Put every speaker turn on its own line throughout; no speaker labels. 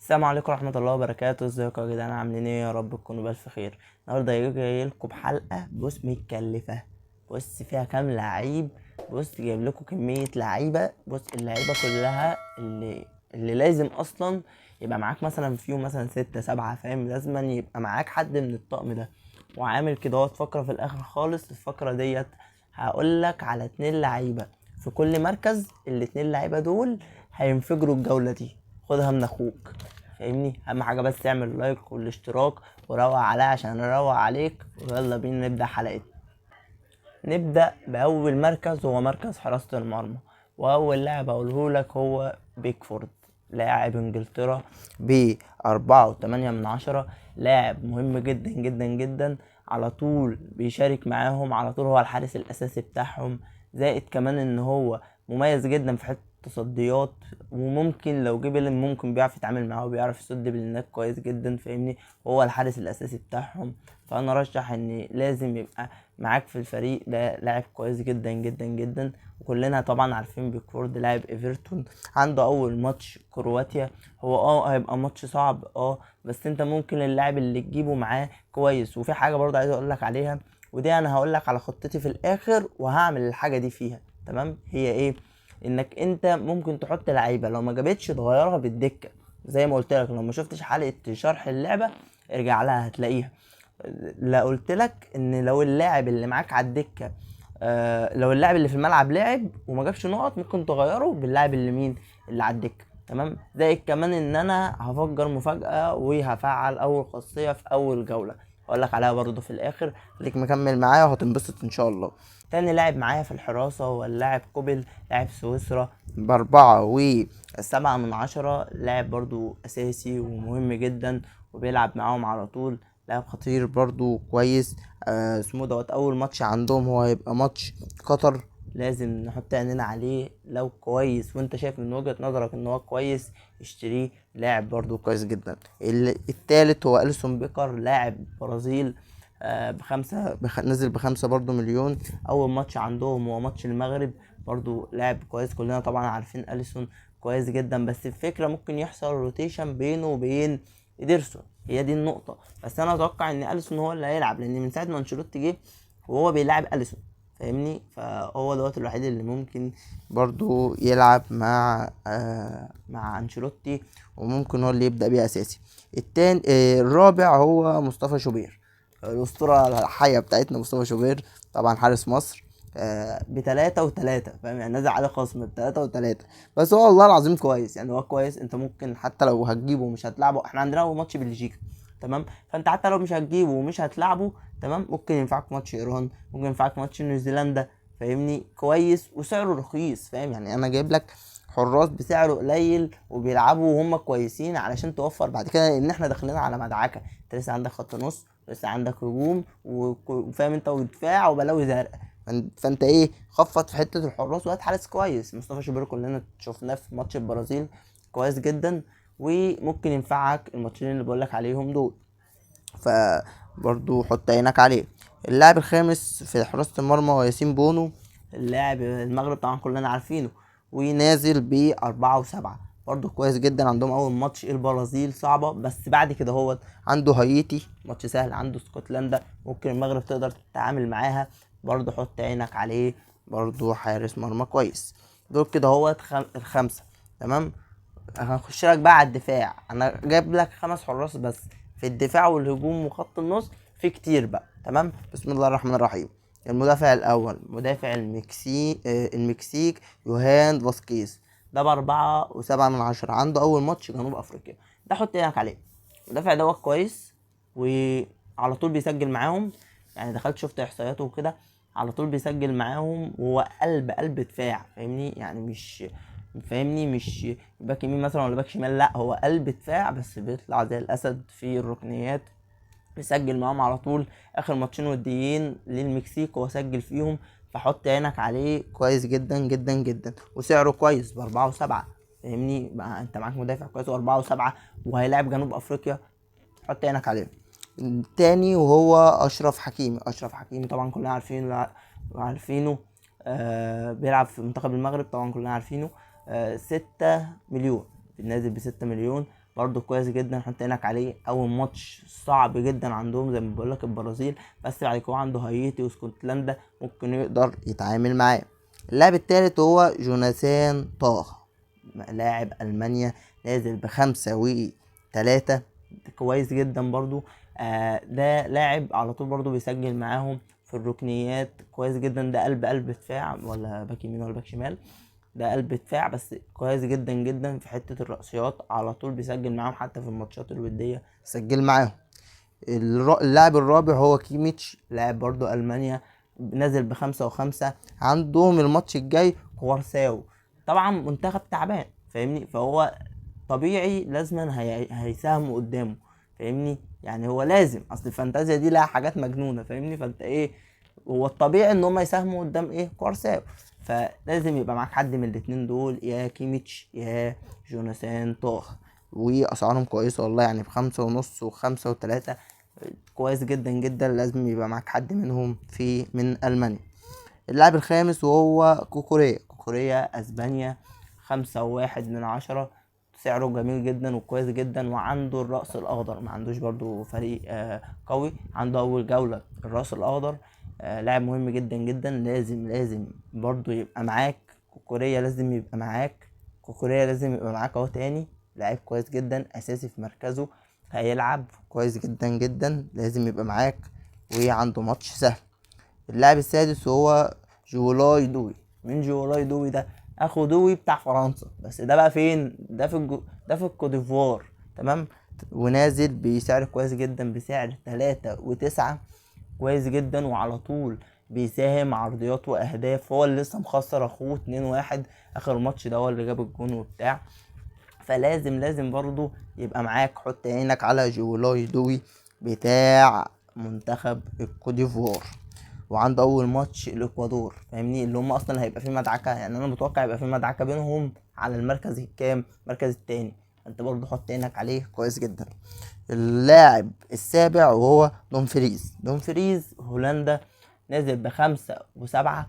السلام عليكم ورحمة الله وبركاته. ازيكم يا جدعان؟ عاملين ايه؟ يا رب تكونوا بألف خير. النهارده جاي لكم بحلقة متكلفة. بص فيها كام لعيب. بص جايب لكم كمية لعيبة. بص اللعيبة كلها اللي لازم اصلا يبقى معاك مثلا فيهم مثلا 6 7، فاهم؟ لازم يبقى معاك حد من الطقم ده. وعامل كده فقرة في الاخر خالص. الفقرة ديت هقولك على 2 لعيبة في كل مركز. ال2 لعيبة دول هينفجروا الجولة دي. خدها من اخوك، فاهمني؟ اهم حاجه بس تعمل لايك والاشتراك وروق عليا عشان اروق عليك. ويلا بينا نبدا حلقتنا. نبدا باول مركز، هو مركز حراسه المرمى. واول لاعب اقوله لك هو بيكفورد، لاعب انجلترا، ب 4.8. لاعب مهم جدا جدا جدا. على طول بيشارك معاهم، على طول هو الحارس الاساسي بتاعهم. زائد كمان ان هو مميز جدا في حته التصديات. وممكن لو جه بيلين ممكن بيعرف يتعامل معاه وبيعرف يسد بلينات كويس جدا، فاهمني؟ هو الحارس الاساسي بتاعهم. فانا رشح ان لازم يبقى معاك في الفريق ده لاعب كويس جدا جدا جدا. وكلنا طبعا عارفين بيكفورد لاعب ايفرتون. عنده اول ماتش كرواتيا. هو هيبقى ماتش صعب، بس انت ممكن اللاعب اللي تجيبه معاه كويس. وفي حاجه برضه عايز اقول لك عليها، ودي انا هقول لك على خطتي في الاخر وهعمل الحاجه دي فيها. تمام؟ هي ايه؟ انك انت ممكن تحط لعيبه لو ما جابتش تغيرها بالدكه. زي ما قلت لك، لو ما شفتش حلقه شرح اللعبه ارجع لها هتلاقيها. لا، قلت لك ان لو اللاعب اللي معاك على الدكه، لو اللاعب اللي في الملعب لعب وما جابش نقط ممكن تغيره باللاعب اللي مين اللي على الدكه. تمام؟ زائد كمان ان انا هفجر مفاجاه وهفعل اول خاصيه في اول جوله، هقول لك عليها برضه في الاخر. خليك مكمل معايا وهتنبسط ان شاء الله. تاني لاعب معايا في الحراسه هو اللاعب كوبل، لاعب سويسرا، ب4.7. لاعب برضو اساسي ومهم جدا وبيلعب معاهم على طول. لاعب خطير برضو كويس. اسمه دوت اول ماتش عندهم هو هيبقى ماتش قطر. لازم نحط عينينا عليه. لو كويس وانت شايف من وجهة نظرك ان هو كويس اشتريه. لاعب برضو كويس جدا. التالت هو أليسون بيكر، لاعب برازيل. نزل ب5 برضو مليون. اول ماتش عندهم هو ماتش المغرب. برضو لاعب كويس، كلنا طبعا عارفين أليسون كويس جدا. بس الفكرة ممكن يحصل روتيشن بينه وبين إيدرسون، هي دي النقطة. بس أنا أتوقع إن أليسون هو اللي هيلعب، لأن من ساعة ما أنشيلوتي جه وهو بيلعب أليسون، فاهمني؟ فهو دوت الوحيد اللي ممكن برضو يلعب مع أنشيلوتي، وممكن هو اللي يبدأ بيه أساسي. التاني الرابع هو مصطفى شوبير، الأسطورة الحية بتاعتنا مصطفى شوبير. طبعا حارس مصر. ب3 و3، فاهم؟ يعني نازل عليه خصم ب3 و3. بس هو والله العظيم كويس، يعني هو كويس. انت ممكن حتى لو هتجيبه ومش هتلعبه، احنا عندنا اول ماتش بلجيكا. تمام؟ فانت حتى لو مش هتجيبه ومش هتلعبه، تمام، ممكن ينفعك ماتش ايران، ممكن ينفعك ماتش نيوزيلندا، فاهمني؟ كويس وسعره رخيص، فاهم؟ يعني انا جايب لك حراس بسعره قليل وبيلعبوا وهم كويسين علشان توفر بعد كده، ان احنا داخلين على مدعكه. انت لسه عندك خط نص، لسه عندك هجوم وفاهم انت، ودفاع وبلاوي زرقاء. فانت ايه، خفض في حته الحراس وهات حارس كويس. مصطفى شوبير كلنا شفناه في ماتش البرازيل، كويس جدا. وممكن ينفعك الماتشين اللي بقولك عليهم دول. فبرضو حط عينك عليه. اللاعب الخامس في حراسة المرمى هو ياسين بونو، اللاعب المغرب طبعا كلنا عارفينه. ونازل ب4.7. برضو كويس جدا. عندهم اول ماتش البرازيل صعبة، بس بعد كده هو عنده هايتي ماتش سهل، عنده اسكتلندا ممكن المغرب تقدر تتعامل معاها. برضو حط عينك عليه، برضو حارس مرمى كويس. دول كده هو الخمسة. تمام؟ هنخش لك بقى على الدفاع. انا جايب لك 5 حراس بس. في الدفاع والهجوم وخط النص في كتير بقى. تمام؟ بسم الله الرحمن الرحيم. المدافع الاول مدافع المكسيك يوهان فاسكيز. ده ب4.7. عنده اول ماتش جنوب افريقيا. ده حط عينك عليه. المدافع دوت كويس وعلى طول بيسجل معاهم. يعني دخلت شفت احصائياته وكده، على طول بيسجل معاهم. وهو قلب دفاع، فاهمني؟ يعني مش، فاهمني، مش باك يمين مثلا ولا باك شمال، لا هو قلب دفاع بس بيطلع زي الاسد في الركنيات. بيسجل معاهم على طول. اخر ماتشين وديين للمكسيك هو سجل فيهم. فحط عينك عليه، كويس جدا جدا جدا. وسعره كويس ب4.7، فاهمني؟ بقى انت معاك مدافع كويس و4.7 وهيلاعب جنوب افريقيا. حط عينك عليه. التاني وهو اشرف حكيمي طبعا كلنا عارفينه. بيلعب في منتخب المغرب، طبعا كلنا عارفينه. 6 مليون، نازل ب6 مليون. برضو كويس جدا، حط عينك عليه. اول ماتش صعب جدا عندهم زي ما بقولك البرازيل، بس بعد كده عنده هايتي واسكتلندا ممكن يقدر يتعامل معاه. اللاعب التالت هو جوناثان طاه، لاعب المانيا، نازل ب5-3، كويس جدا برضو. ده لاعب على طول برضو بيسجل معاهم في الركنيات كويس جدا. ده قلب دفاع، ولا باك يمين ولا باك شمال، ده قلب دفاع بس كويس جدا جدا في حتة الرأسيات، على طول بيسجل معاهم حتى في الماتشات الودية سجل معاهم. اللاعب الرابع هو كيميتش، لاعب برضو ألمانيا، نازل ب5-5. عندهم الماتش الجاي كوارساو، طبعا منتخب تعبان فاهمني، فهو طبيعي لازما هيساهموا قدامه فاهمني. يعني هو لازم، اصل الفانتازيا دي لها حاجات مجنونه فاهمني، فانت ايه، هو الطبيعي ان هم يساهموا قدام ايه كوارساو، فلازم يبقى معاك حد من الاتنين دول، يا كيميتش يا جوناثان طاه. واسعارهم كويسه والله، يعني ب5.5 و5 و3، كويس جدا جدا. لازم يبقى معاك حد منهم من المانيا. اللاعب الخامس وهو كوكوريا اسبانيا، 5.1 سعره جميل جدا وكويس جدا، وعنده الرأس الأخضر، ما عندوش برضو فريق قوي، عنده أول جولة الرأس الأخضر. لاعب مهم جدا جدا، لازم برضو يبقى معاك. كوكوريا لازم يبقى معاك اهو تاني، لاعب كويس جدا أساسي في مركزه، هيلعب كويس جدا جدا، لازم يبقى معاك، وعنده ماتش سهل. اللاعب السادس هو جولاي دوي. من جولاي دوي ده؟ اخو دوي بتاع فرنسا، بس ده بقى فين؟ ده في الكوديفوار، تمام. ونازل بسعر كويس جدا، بسعر 3.9، كويس جدا، وعلى طول بيساهم عرضيات واهداف. هو اللي لسه مخسر اخوه 2-1 اخر ماتش، ده هو اللي جاب الجون وبتاع. فلازم برضو يبقى معاك، حط عينك على جولاي دوي بتاع منتخب الكوديفوار. وعنده اول ماتش الاكوادور فاهمني، اللي هم اصلا هيبقى في مدعكه، يعني انا متوقع يبقى في مدعكه بينهم على المركز الكام، المركز التاني. انت برضو حط عينك عليه كويس جدا. اللاعب السابع وهو دومفريز هولندا، نازل ب5.7،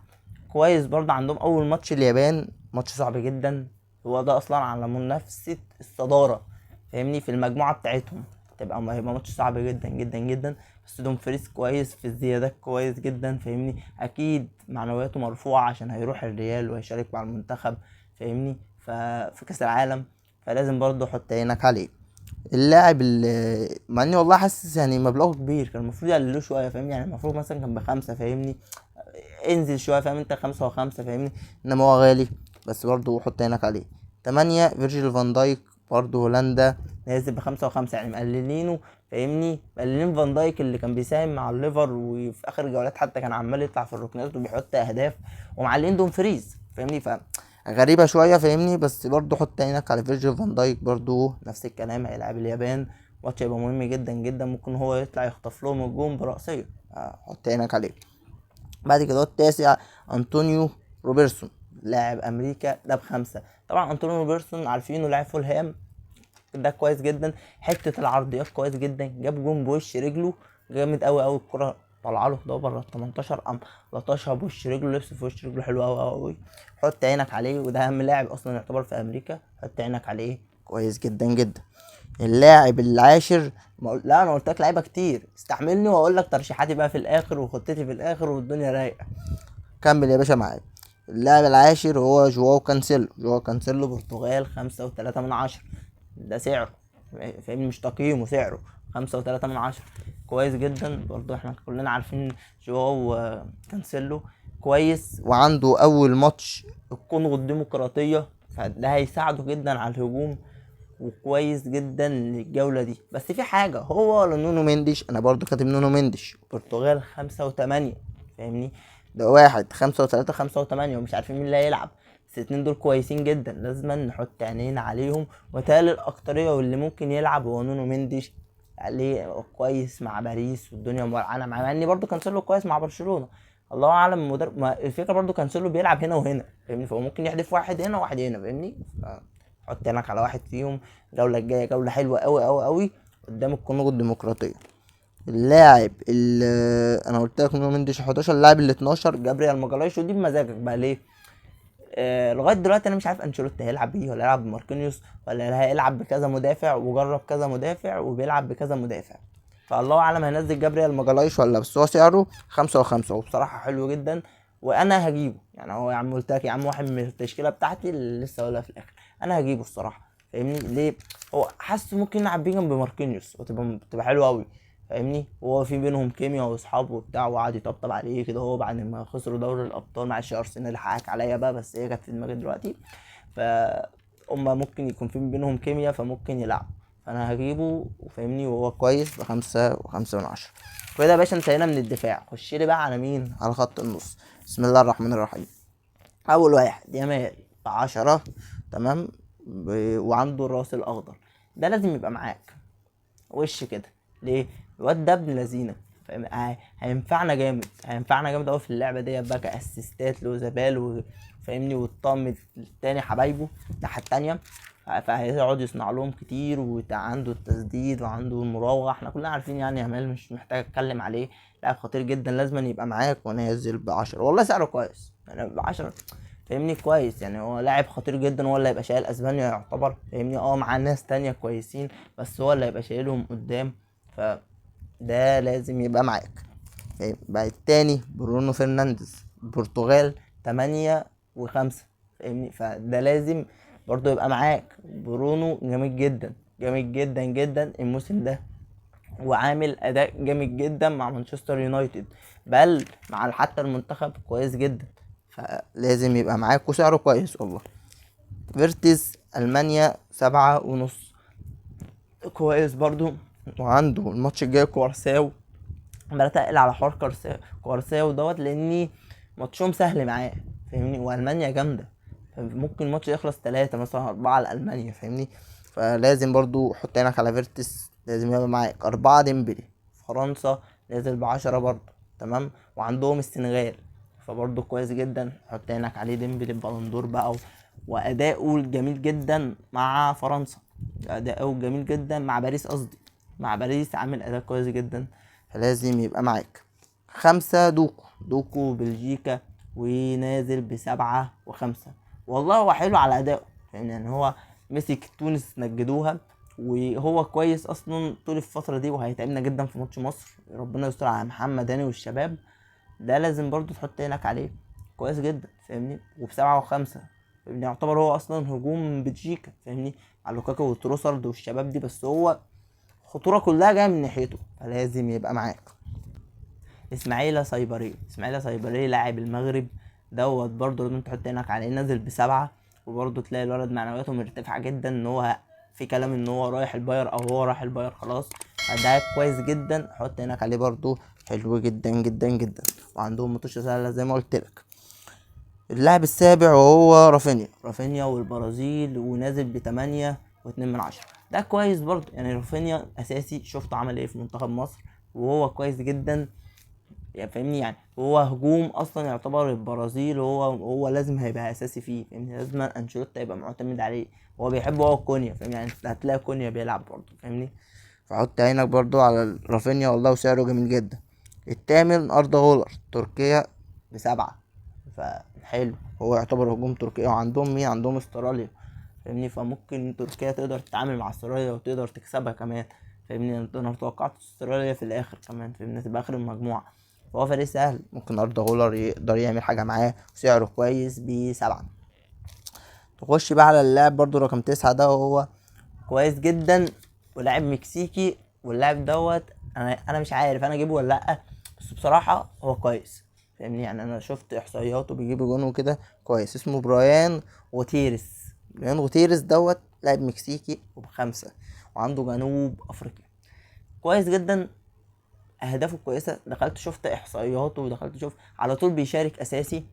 كويس برضه. عندهم اول ماتش اليابان، ماتش صعب جدا، هو ده اصلا على منافسة الصدارة فاهمني في المجموعة بتاعتهم، هيبقى ماتش صعب جدا جدا جدا. بس دومفريز كويس في الزيادات، كويس جدا فاهمني، اكيد معنوياته مرفوعة عشان هيروح الريال وهيشارك مع المنتخب فاهمني، في كاس العالم، فلازم برضه حط عينك عليه. اللاعب اللي مع اني والله حاسس يعني مبلغه كبير، كان المفروض يقللوه شويه فاهمني، يعني المفروض مثلا كان ب5 فاهمني، انزل شويه فاهم انت، 5 و5 فاهمني، انما هو غالي، بس برضه حط عينك عليه. 8 فيرجيل فان دايك، برضه هولندا، نازل ب5 و5، يعني مقللينه فاهمني، مقللين فان دايك اللي كان بيساهم مع الليفر، وفي اخر جولات حتى كان عمال يطلع في الركنات وبيحط اهداف، ومعلين دوم فريز فاهمني، غريبة شوية فاهمني، بس برضه حط عينك على فيرجيل فان دايك، برضه نفس الكلام، هيلعب اليابان، ماتش هيبقى مهم جدا جدا، ممكن هو يطلع يخطف لهم الجون برأسية، حط عينك عليه. بعد كده التاسع انطونيو روبرتسون، لاعب امريكا، ده ب5. طبعا انطونيو روبرتسون عارفينه، لاعب فولهام، ده كويس جدا، حته العرضيات كويس جدا، جاب جون بوش رجله جامد قوي قوي، الكره طالعه له ده بره ال 18، قام لطشها بوش رجله، لبس في وش رجله حلو قوي قوي. حط عينك عليه، وده اهم لاعب اصلا يعتبر في امريكا، حط عينك عليه كويس جدا جدا. اللاعب العاشر، لا انا قلت لك لعيبه كتير، استحملني واقول لك ترشيحاتي بقى في الاخر وخطتي في الاخر والدنيا رايقه. كمل يا باشا معايا. اللاعب العاشر هو جواو كانسيلو برتغال، 5.3، ده سعره فاهمني، مش تقييمه، سعره 5.3، كويس جدا برضو، احنا كلنا عارفين جواو كانسيلو كويس، وعنده اول ماتش الكونغو الديمقراطية، فده هيساعده جدا على الهجوم، وكويس جدا للجولة دي. بس في حاجة، هو ولا نونو مندش؟ انا برضو كاتب نونو مندش، البرتغال 5.8 فاهمني، ده واحد 5 و3 5 و8، ومش عارفين مين اللي هيلعب، بس الاتنين دول كويسين جدا، لازم نحط عينينا عليهم. وتالي الأكترية واللي ممكن يلعب هو نونو مندش، عليه كويس مع باريس والدنيا مولعانة معاه، مع ان برضو كانسيلو كويس مع برشلونة، الله اعلم المدرب، ما الفكرة برضو كانسيلو بيلعب هنا وهنا فاهمني، فهو ممكن يحدف واحد هنا وواحد هنا فاهمني، حط عينك على واحد فيهم. الجولة الجاية جولة حلوة قوي قوي قوي قدام الكونغو الديمقراطية. اللاعب اللي انا قلت لك نونو مندش 11، اللاعب ال 12 جابريال ماجالايش، ودي بمزاجك بقى ليه؟ لغايه دلوقتي انا مش عارف انشيلوتي هيلعب بيه ولا هيلعب بماركينيوس ولا هيلعب بكذا مدافع، وجرب كذا مدافع وبيلعب بكذا مدافع، فالله اعلم هينزل جابريال ماجالايش ولا. بس هو سعره 5 و5 وبصراحه حلو جدا، وانا هجيبه. يعني هو يا عم قلت لك يا عم واحد من التشكيله بتاعتي اللي لسه هقولها في الاخر، انا هجيبه الصراحه. فاهمني ليه؟ هو حاسه ممكن يلعب بيه جنب ماركينيوس وتبقى حلوه قوي. فاهمني وهو في بينهم كيمياء واصحاب وبتاع، وقعد يطبطب عليه كده هو بعد ما خسروا دوري الابطال. معلش يا ارسنال حقك عليا بقى، بس هي كانت في دماغي دلوقتي. ف هما ممكن يكون في بينهم كيمياء فممكن يلعب، فانا هجيبه. وفاهمني وهو كويس ب5 و5 من 10. كده يا باشا انتهينا من الدفاع، خش لي بقى على مين؟ على خط النص. بسم الله الرحمن الرحيم. اول واحد يامال ب10، تمام. وعنده الراس الاخضر، ده لازم يبقى معاك وش كده. ليه؟ الواد ده ابن لذينه، فاهم؟ هينفعنا جامد، هينفعنا جامد قوي في اللعبه دي بقى، كاسيستات له زبال فاهمني. والطقم التاني حبايبه الناحيه التانيه، فهيقعد يصنع لهم كتير، وعنده التسديد وعنده المراوغه. احنا كلنا عارفين يعني يامال، مش محتاج اتكلم عليه، لاعب خطير جدا، لازم يبقى معاك. ونازل ب10 والله سعره كويس يعني ب10. فاهمني كويس يعني، هو لاعب خطير جدا، هو اللي هيبقى شايل اسبانيا يعتبر. فاهمني مع ناس تانية كويسين، بس هو اللي هيبقى شايلهم قدام، فده لازم يبقى معاك. بقى التاني برونو فرنانديز، البرتغال 8 و5. فاهمني فده لازم برضو يبقى معاك. برونو جامد جدا، جامد جدا جدا الموسم ده، وعامل اداء جامد جدا مع مانشستر يونايتد، بل مع حتى المنتخب كويس جدا، فلازم يبقى معاك وسعره كويس والله. فيرتز المانيا 7.5، كويس برضو. وعنده الماتش الجاي كوارساو، بدأت اقل على حوار كوارساو دوت، لاني ماتشهم سهل معاه. فاهمني والمانيا جامده، ممكن الماتش يخلص 3 مثلا 4 على المانيا. فاهمني فلازم برضو حط عينك على فيرتس، لازم يبقى معاك. 4 ديمبلي فرنسا نازل ب10 برضو، تمام. وعندهم السنغال، فبرضو كويس جدا، حط عينك عليه. ديمبلي بلندور بقى، واداؤه جميل جدا مع فرنسا، اداؤه جميل جدا مع باريس، قصدي مع باريس عامل اداء كويس جدا، فلازم يبقى معاك. 5 دوكو بلجيكا، ونازل ب7 و5. والله هو حلو على اداؤه، يعني هو مسك تونس نجدوها، وهو كويس اصلا طول الفتره دي، وهيتعبنا جدا في ماتش مصر. ربنا يستر على محمد هاني والشباب، ده لازم برضو تحط عينك عليه، كويس جدا. فاهمني وب7 و5، فاهمني يعتبر هو اصلا هجوم بلجيكا. فاهمني على لوكاكو وتروسارد والشباب دي، بس هو الخطوره كلها جايه من ناحيته، فلازم يبقى معاك. اسماعيلة سايبري لاعب المغرب دوت، برضه لازم تحط عينك عليه، نازل ب7. وبرضه تلاقي الولد معنوياته مرتفعة جدا، ان هو في كلام ان هو رايح الباير، او هو راح الباير خلاص. ده كويس جدا، حط عينك عليه برضه، حلو جدا جدا جدا. وعندهم ماتش سهلة زي ما قلت لك. اللاعب السابع وهو رافينيا والبرازيل، ونازل ب8.2. ده كويس برضه يعني. رافينيا اساسي، شفته عمل ايه في منتخب مصر، وهو كويس جدا يعني. فاهمني يعني هو هجوم اصلا يعتبر البرازيل، هو لازم هيبقى اساسي فيه. فاهمني لازم انشيلوتي يبقى معتمد عليه، هو بيحب هو كونيا. فاهمني يعني هتلاقي كونيا بيلعب برضه. فاهمني فحط عينك برضه على رافينيا والله، وسعره جميل جدا. التامن اردا غولر، تركيا ب7، فحلو. هو يعتبر هجوم تركيا، وعندهم مين؟ عندهم استراليا. فاهمني فممكن تركيا تقدر تتعامل مع استراليا وتقدر تكسبها كمان. فاهمني انا توقعت استراليا في الاخر كمان، فاهمني تبقى اخر المجموعه، فهو فريق سهل، ممكن اردا غولر يقدر يعمل حاجه معاه، وسعره كويس ب7. تخش بقى على اللاعب برضو رقم 9، ده وهو كويس جدا ولاعب مكسيكي. واللاعب دوت انا مش عارف انا اجيبه ولا لا، بس بصراحه هو كويس. فاهمني يعني انا شفت احصائياته بيجيب جون وكده كويس. اسمه برايان غوتيريس دوت، لاعب مكسيكي وب5، وعنده جنوب افريقيا، كويس جدا. اهدافه كويسه، دخلت شفت احصائياته، ودخلت شوف على طول بيشارك اساسي،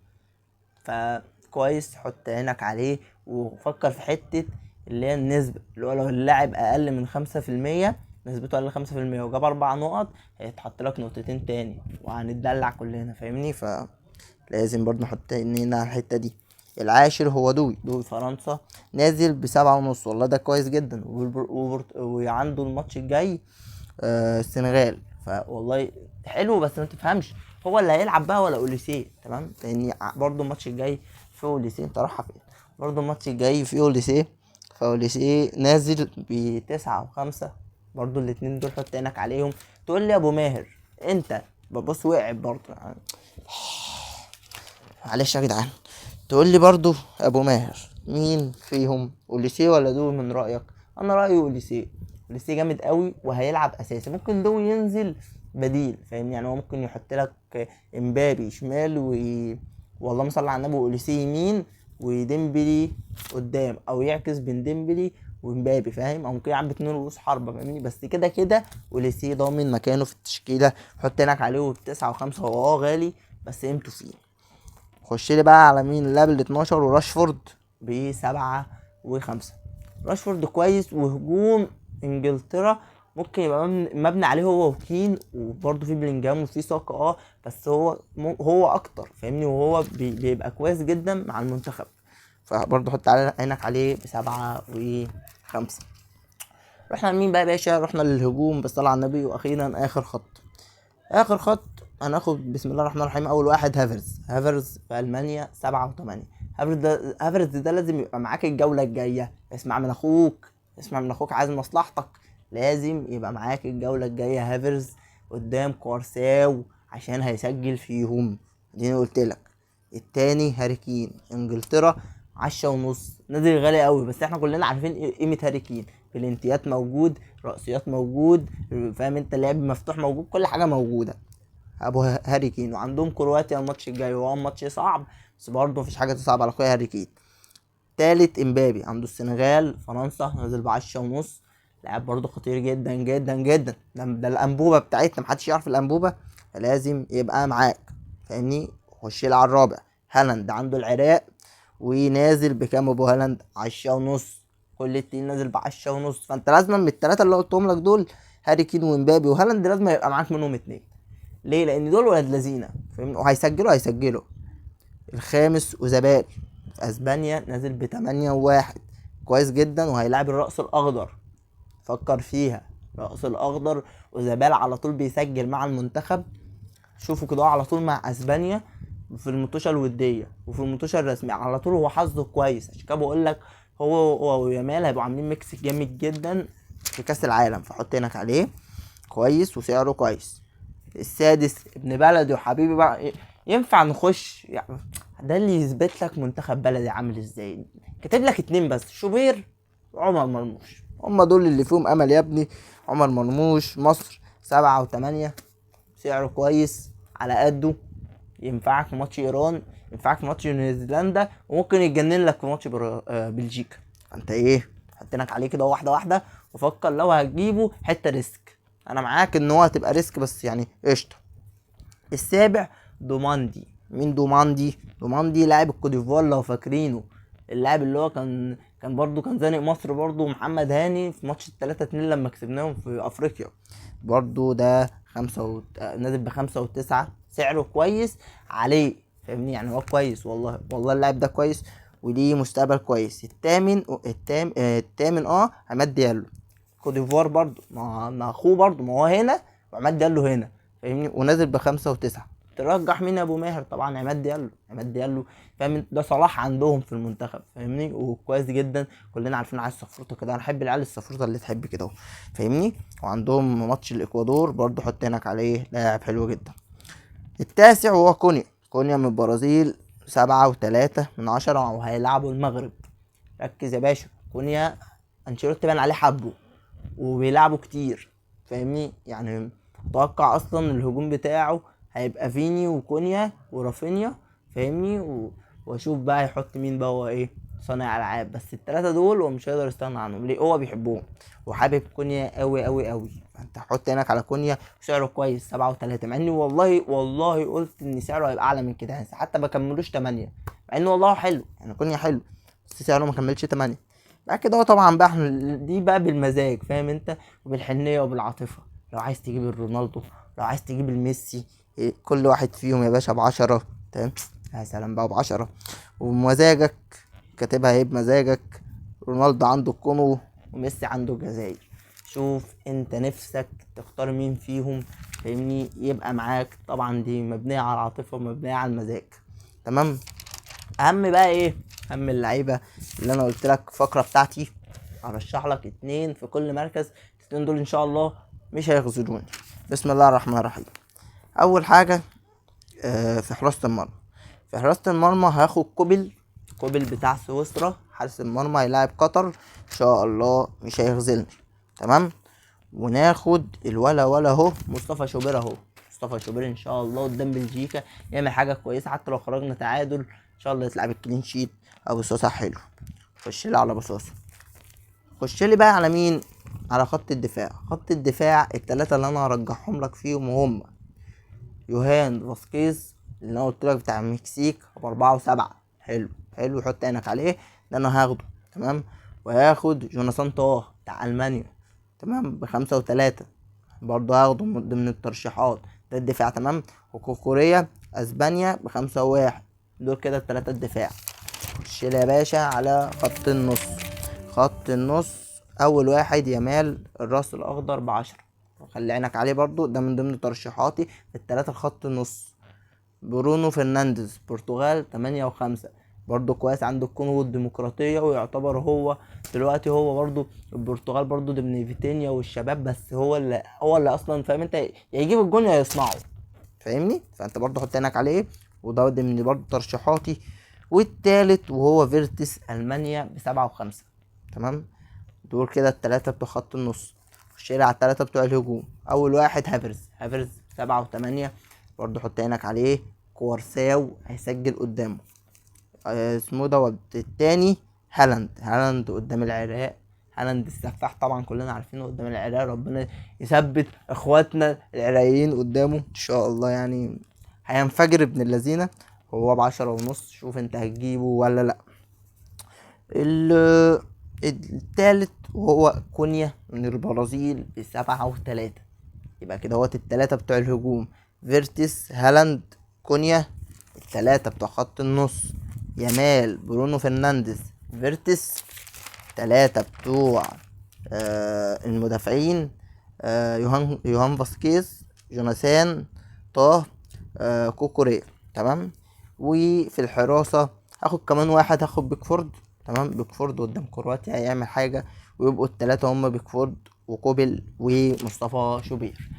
فكويس. حط عينك عليه، وفكر في حته اللي هي النسبه، اللي هو لو اللاعب اقل من 5%، نسبته اقل 5% وجاب 4 نقط، هيتحط لك نقطتين تاني، وهنتدلع كلنا. فاهمني فلازم برضه نحط عينينا على الحته دي. العاشر هو دوي فرنسا، نازل ب7.5. والله ده كويس جدا، وعنده الماتش الجاي السنغال، فوالله حلو. بس ما تفهمش هو اللي هيلعب بقى ولا اوليسيه، تمام؟ لان برضو الماتش الجاي في اوليسيه انت رايحه فين؟ برضو الماتش الجاي في اوليسيه، فاوليسيه نازل ب9 و5. برضو الاتنين دول حط عينك عليهم. تقول لي يا ابو ماهر انت ببص وقع برضو يعني. معلش يا جدعان، تقول لي برضو ابو ماهر مين فيهم، اوليسيه ولا دول من رايك؟ انا رايي اوليسيه. اوليسيه جامد قوي وهيلعب اساسي، ممكن دو ينزل بديل فاهمني، يعني هو ممكن يحط لك امبابي شمال والله صل على النبي، واوليسيه يمين وديمبلي قدام، او يعكس بين ديمبلي ومبابي فاهم، او ممكن يلعب باتنين رؤوس حربة فاهمني. بس كده كده اوليسيه ضامن مكانه في التشكيله، حط هناك عليه ب9 و5. هو غالي بس قيمته فيه. خش لي بقى على مين اللي قبل 12 وراشفورد ب7 و5. راشفورد كويس، وهجوم انجلترا ممكن يبقى مبني عليه هو وكين، وبرضه في بلينجهام وفي ساكا بس هو اكتر فاهمني، وهو بيبقى كويس جدا مع المنتخب، فبرضه حط عينك عليه ب7 و5. رحنا لمين بقى يا باشا؟ رحنا للهجوم بس طلع النبي، واخيرا اخر خط هناخد بسم الله الرحمن الرحيم. اول واحد هافرز في المانيا 7 و8. هافرز ده لازم يبقى معاك الجوله الجايه. اسمع من اخوك عايز مصلحتك، لازم يبقى معاك الجوله الجايه هافرز قدام كوارساو عشان هيسجل فيهم. دي قلت لك. التاني هاري كين انجلترا 10 ونص، نازل غالي قوي بس احنا كلنا عارفين قيمه هاري كين. بلنتيات موجود، رأسيات موجود فاهم انت، لعب مفتوح موجود، كل حاجه موجوده. ابو هاري كين. وعندهم كرواتيا الماتش الجاي، وهو ماتش صعب بس برضه مفيش حاجه تصعب على اخويا هاري كين. تالت امبابي عنده السنغال فرنسا، نازل ب10 ونص. لاعب برضه خطير جدا جدا جدا، ده الانبوبه بتاعتنا، محدش يعرف الانبوبه، لازم يبقى معاك فاهمني. خش على الرابع هالاند، عنده العراق ونازل بكام ابو هالاند؟ 10 ونص. كل التيم نازل ب10 ونص، فانت لازم من التلاته اللي قلتهم لك دول، هاري كين ومبابي وهالاند، لازم يبقى معاك منهم اتنين. ليه؟ لان دول ولاد لذينه فاهمني، وهيسجلوا. الخامس اوزابال في اسبانيا، نازل ب8 و1، كويس جدا، وهيلعب الرأس الاخضر. فكر فيها، الرأس الاخضر اوزابال على طول بيسجل مع المنتخب. شوفوا كده على طول مع اسبانيا في المطوشه الوديه وفي المطوشه الرسميه على طول، هو حظه كويس. عشان كده بقول لك هو ويامال هيبقوا عاملين ميكس جامد جدا في كاس العالم، فحط هناك عليه كويس وسعره كويس. السادس ابن بلدي وحبيبي بقى، ينفع نخش يعني، ده اللي يثبت لك منتخب بلدي عامل ازاي. كاتب لك اتنين بس، شوبير وعمر مرموش، هما دول اللي فيهم امل يا ابني. عمر مرموش مصر 7 و8، سعره كويس على قده، ينفعك في ماتش ايران، ينفعك في ماتش نيوزيلندا، وممكن يتجنن لك في ماتش بلجيكا. انت ايه؟ حطيناك عليه كده واحده واحده، وفكر لو هتجيبه حته ريسك. انا معاك ان هو هتبقى ريسك بس يعني قشطه. السابع دوماندي. مين دوماندي؟ دوماندي لاعب الكوت ديفوار لو فاكرينه، اللاعب اللي هو كان برضو كان زانق مصر برضو محمد هاني في ماتش ال3-2 لما كسبناهم في افريقيا. برضو ده نازل ب5 و9، سعره كويس عليه فاهمني، يعني هو كويس والله اللاعب ده كويس وليه مستقبل كويس. التامن عماد ديالو كوت ديفوار برضو، ما اخوه برضو، ما هو هنا وعماد ديالو هنا فاهمني، ونازل ب5 و9. ترجح مين يا ابو ماهر؟ طبعا عماد ديالو فاهم، ده صلاح عندهم في المنتخب فاهمني، وكويس جدا. كلنا عارفين عيال الصفروته كده، انا احب العيال الصفروته اللي تحب كده اهو فاهمني. وعندهم ماتش الاكوادور برضو، حط هناك عليه لاعب حلو جدا. التاسع هو كونيا من البرازيل 7.3 وهيلعبوا المغرب. ركز يا باشا، كونيا انشيلوتي بان عليه حبه وبيلعبوا كتير فاهمني، يعني اتوقع اصلا الهجوم بتاعه هيبقى فيني وكونيا ورافينيا فاهمني، واشوف بقى يحط مين بقى، هو ايه صانع العاب. بس الثلاثه دول هو مش هيقدر يستغنى عنهم، ليه؟ هو بيحبهم وحابب كونيا قوي قوي قوي. انت حط هناك على كونيا، سعره كويس 7 و3، مع اني والله قلت ان سعره هيبقى اعلى من كده، حتى ما كملوش 8، مع انه والله حلو يعني كونيا حلو، بس سعره ما كملش 8. بعد كده هو طبعا بقى احنا دي بقى بالمزاج فاهم انت، وبالحنيه وبالعاطفه. لو عايز تجيب الرونالدو، لو عايز تجيب الميسي، كل واحد فيهم يا باشا ب10 تمام. يا سلام بقى ب10 وبمزاجك، كاتبها ايه بمزاجك. رونالدو عنده الكونغو وميسي عنده الجزائر، شوف انت نفسك تختار مين فيهم فاهمني، يبقى معاك. طبعا دي مبنيه على العاطفه ومبنيه على المزاج تمام. اهم بقى ايه، اهم اللعيبه اللي انا قلت لك الفقره بتاعتي، هرشح لك 2 في كل مركز. ال2 دول ان شاء الله مش هيخذلوني. بسم الله الرحمن الرحيم. اول حاجه في حراسه المرمى. في حراسه المرمى هاخد كوبل بتاع سويسرا، حارس المرمى هيلاعب قطر ان شاء الله مش هيخذلني. تمام. وناخد ولا اهو مصطفى شوبير اهو. مصطفى شوبير ان شاء الله قدام بلجيكا يعمل حاجه كويسه، حتى لو خرجنا تعادل ان شاء الله يطلع بالكلين شيت. ابو صوصه حلو. خش لي على ابو صوصه. خش لي بقى على مين؟ على خط الدفاع. خط الدفاع الثلاثه اللي انا هرجعهم لك فيهم هم يوهان فاسكيز اللي انا قلت لك بتاع المكسيك ب4 و7. حلو حلو، حط عينك عليه، ده انا هاخده. تمام. وهاخد جوناثان طه بتاع المانيا، تمام، ب5 و3، برضه هاخده من ضمن الترشيحات. ده الدفاع. تمام. وكوكوريا اسبانيا ب5 و1. دول كده التلاتة الدفاع. خش يا باشا على خط النص. خط النص اول واحد يامال الراس الاخضر ب10. خلي عينك عليه برضو، ده من ضمن ترشيحاتي التلاتة خط النص. برونو فرنانديز برتغال 8 و5، برضو كويس، عنده الكونغو الديمقراطية، ويعتبر هو دلوقتي هو برضو البرتغال برضو ضمن فيتينيا والشباب، بس هو اللي اصلا فاهم انت، يا يجيب الجون يا يصنعه، فاهمني؟ فانت برضو حط عينك عليه، وده ضمن برضو ترشيحاتي. والتالت وهو فيرتس المانيا ب7 و5. تمام. دول كده التلاتة بتوع خط النص. خش على التلاتة بتوع الهجوم. اول واحد هافرز 7 و8، برضو حط عينك عليه، كوارساو هيسجل قدامه. اسمه دوت التاني هالاند قدام العراق. هالاند السفاح طبعا كلنا عارفينه قدام العراق، ربنا يثبت اخواتنا العراقيين قدامه ان شاء الله، يعني هينفجر ابن اللذينه. هو ب10 ونص، شوف انت هتجيبه ولا لا. التالت وهو كونيا من البرازيل ب7 و3. يبقى كده هو التلاتة بتوع الهجوم، فيرتس هالاند كونيا. التلاتة بتوع خط النص يامال برونو فرنانديز فيرتس. تلاتة بتوع المدافعين يوهان فاسكيز جوناثان طه كوكوريا. تمام. وفي الحراسة هاخد كمان واحد، هاخد بيكفورد. تمام. بيكفورد قدام كرواتيا هيعمل حاجة، ويبقوا التلاتة هما بيكفورد وكوبل ومصطفى شوبير.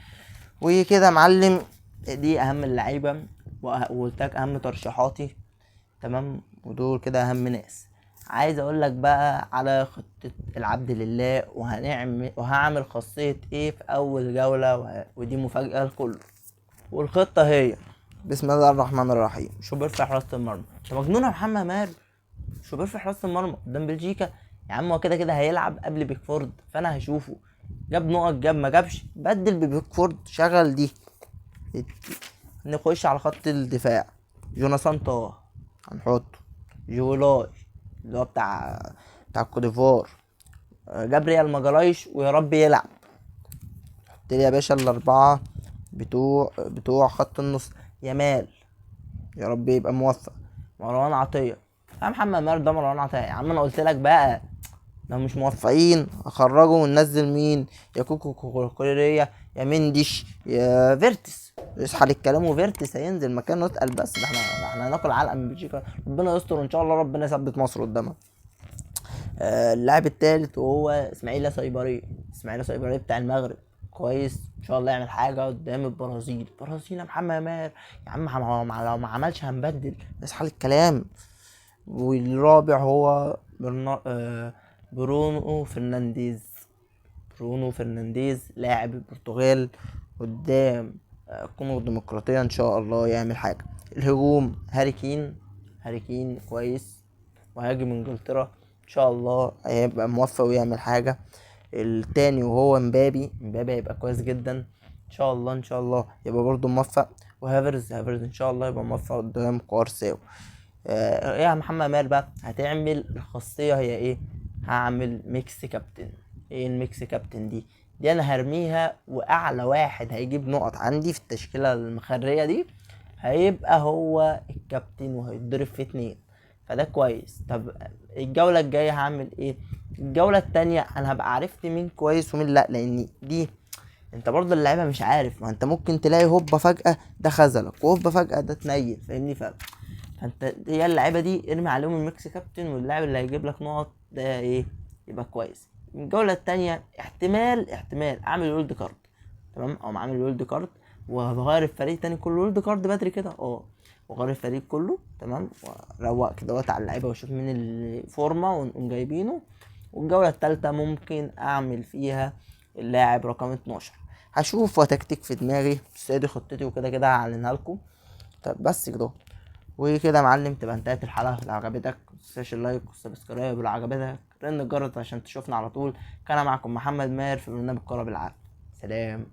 وكده يا معلم، دي اهم اللعيبة، وقلت لك اهم ترشيحاتي. تمام. ودول كده اهم ناس. عايز اقول لك بقى على خطة العبد لله، وهعمل خاصية ايه في اول جولة، ودي مفاجأة لكله. والخطة هي بسم الله الرحمن الرحيم. شوبير في حراسة المرمى. انت مجنون يا محمد مال؟ شوبير في حراسة المرمى قدام بلجيكا؟ يا عم هو كده كده هيلعب قبل بيكفورد، فانا هشوفه جاب نقط جاب ما جابش بدل ببيكفورد، شغل دي. نخش على خط الدفاع. جوناثان طه هنحطه. جولاي اللي هو بتاع الكوديفوار. جابريال ماجارايش ويا رب يلعب. حط لي يا باشا الاربعه بتوع خط النص. يامال يا رب يبقى موفق. مروان عطيه. يا محمد مال ده مروان عطيه يا عم، انا قلت لك بقى لو مش موفقين اخرجه وننزل مين؟ يا كوكو كوكوريا يا مندش يا فيرتس. اصحى للكلام، وفيرتس هينزل مكانه اتقل، بس ده احنا هناكل علقه من بلجيكا، ربنا يستر وان شاء الله ربنا يثبت مصر قدامها. اللاعب التالت وهو اسماعيل سيبري بتاع المغرب، كويس ان شاء الله يعمل حاجه قدام البرازيل يا محمد ماهر. يا عم لو ما عملش هنبدل، اصحى للكلام. والرابع هو برونو فرنانديز لاعب البرتغال قدام الكونغو الديمقراطية ان شاء الله يعمل حاجة. الهجوم هاري كين كويس، مهاجم انجلترا ان شاء الله هيبقى موفق ويعمل حاجة. التاني وهو مبابي هيبقى كويس جدا ان شاء الله يبقى برضو موفق. وهافرز ان شاء الله يبقى موفق قدام كوارساو. ايه يا محمد مال بقى هتعمل الخاصية هي ايه؟ هعمل ميكس كابتن. ايه الميكس كابتن دي انا هرميها، واعلى واحد هيجيب نقط عندي في التشكيلة المخرية دي هيبقى هو الكابتن، وهيتضرب في 2. فده كويس. طب الجولة الجاية هعمل ايه؟ الجولة التانية انا هبقى عرفت مين كويس ومين لا، لان دي انت برضه اللعيبة مش عارف، ما انت ممكن تلاقي هوبا فجأة ده خذلك، وهوبا فجأة ده تنيل، فاهمني؟ فانت هي اللعيبه دي ارمي عليهم الميكس كابتن، واللاعب اللي هيجيب لك نقط ده ايه يبقى كويس. الجوله التانية احتمال اعمل ويلد كارد، تمام، او عامل ويلد كارد وهغير الفريق تاني كله ويلد كارد بدري كده، وغير الفريق كله تمام، واروق كده على اللعيبه واشوف مين الفورمه ونقوم جايبينه. والجوله التالتة ممكن اعمل فيها اللاعب رقم 12، هشوف وتكتيك في دماغي، بس دي خطتي وكده كده هعلنها لكم. طب بس كده، وكده يا معلم تبقى انتهت الحلقه. لو عجبتك متنساش اللايك والسبسكرايب، ولو عجبتك رن الجرس عشان تشوفنا على طول. كان معكم محمد ماهر في برنامج كرة بالعقل. سلام.